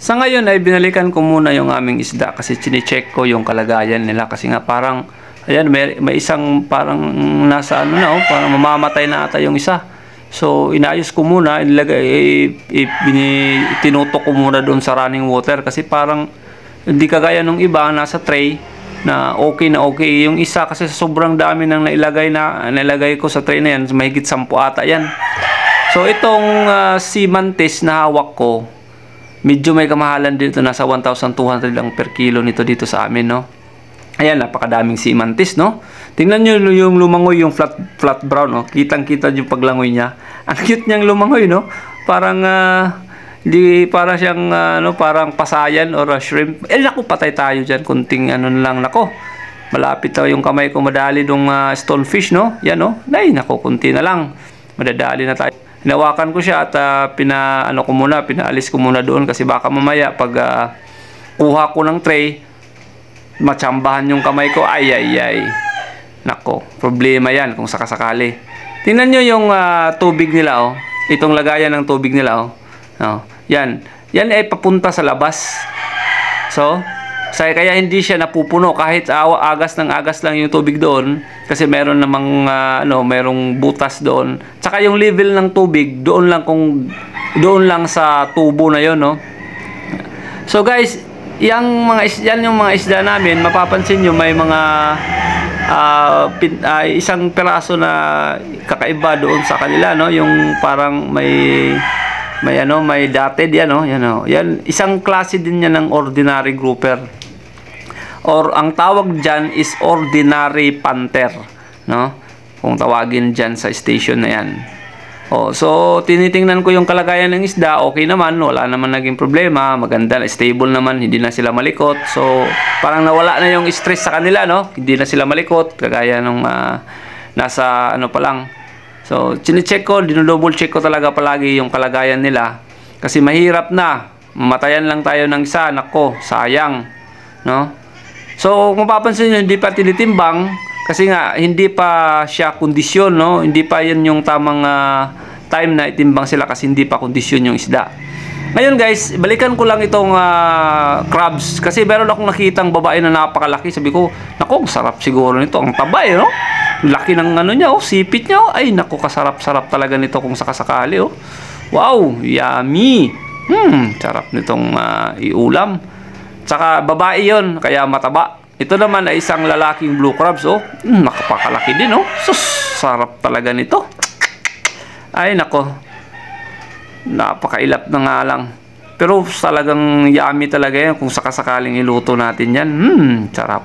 Sa ngayon ay binalikan ko muna yung aming isda kasi chine-check ko yung kalagayan nila kasi nga parang ayan, may isang parang nasa ano na, parang mamamatay na ata yung isa. So inayos ko muna, tinutok ko muna doon sa running water kasi parang hindi kagaya nung iba nasa tray na okay na okay. Yung isa kasi sobrang dami nang nailagay ko sa tray na yan, mahigit 10 ata yan. So itong sea mantis na hawak ko, medyo may kamahalan dito, nasa 1,200 lang per kilo nito dito sa amin, no. Ayan, napakadaming sea mantis, no. Tingnan nyo yung lumangoy, yung flat brown, no. Kitang-kita yung paglangoy niya. Ang cute niyang lumangoy, no. Parang parang siyang parang pasayan or shrimp. Naku, patay tayo diyan, kunting lang, nako. Malapit na yung kamay ko madali dong stonefish, no. Yan, no. Nay, nako, kunti na lang. Madadali na tayo. Hinawakan ko siya at pinaalis ko muna doon kasi baka mamaya pag kuha ko ng tray, matsambahan yung kamay ko. Ay. Nako, problema yan kung sakasakali. Tingnan nyo yung tubig nila, oh. Itong lagayan ng tubig nila, oh. Oh, yan ay papunta sa labas. So, kaya hindi siya napupuno kahit agas lang yung tubig doon kasi meron namang merong butas doon. Tsaka yung level ng tubig doon lang sa tubo na yon, no. So guys, yan yung mga isda namin. Mapapansin nyo may mga isang piraso na kakaiba doon sa kanila, no, yung parang may dotted yan, no. Yan isang klase din yan ng ordinary grouper. Or ang tawag dyan is ordinary panther, no? Kung tawagin dyan sa station na yan. So tinitingnan ko yung kalagayan ng isda, okay naman, wala naman naging problema, maganda, stable naman, hindi na sila malikot. So parang nawala na yung stress sa kanila, no? Hindi na sila malikot, kagaya nung nasa pa lang. So chine-check ko, dinodouble check ko talaga palagi yung kalagayan nila. Kasi mahirap na, mamatayan lang tayo ng isa, nako, sayang, no? So, kung mapapansin nyo, hindi pa tinitimbang kasi nga, hindi pa siya kondisyon, no? Hindi pa yan yung tamang time na itimbang sila kasi hindi pa kondisyon yung isda. Ngayon guys, balikan ko lang itong crabs kasi meron akong nakitang babae na napakalaki. Sabi ko, naku, sarap siguro nito. Ang tabay, no? Laki ng niya, sipit niya, Ay, naku, kasarap-sarap talaga nito kung sakasakali, oh. Wow, yummy. Sarap nitong iulam. Tsaka babae yon, kaya mataba. Ito naman ay isang lalaking blue crabs, oh. Nakapakalaki din, oh. Sus, sarap talaga nito. Ay, nako. Napakailap na nga lang. Pero talagang yummy talaga yan kung sakasakaling iluto natin yan. Sarap.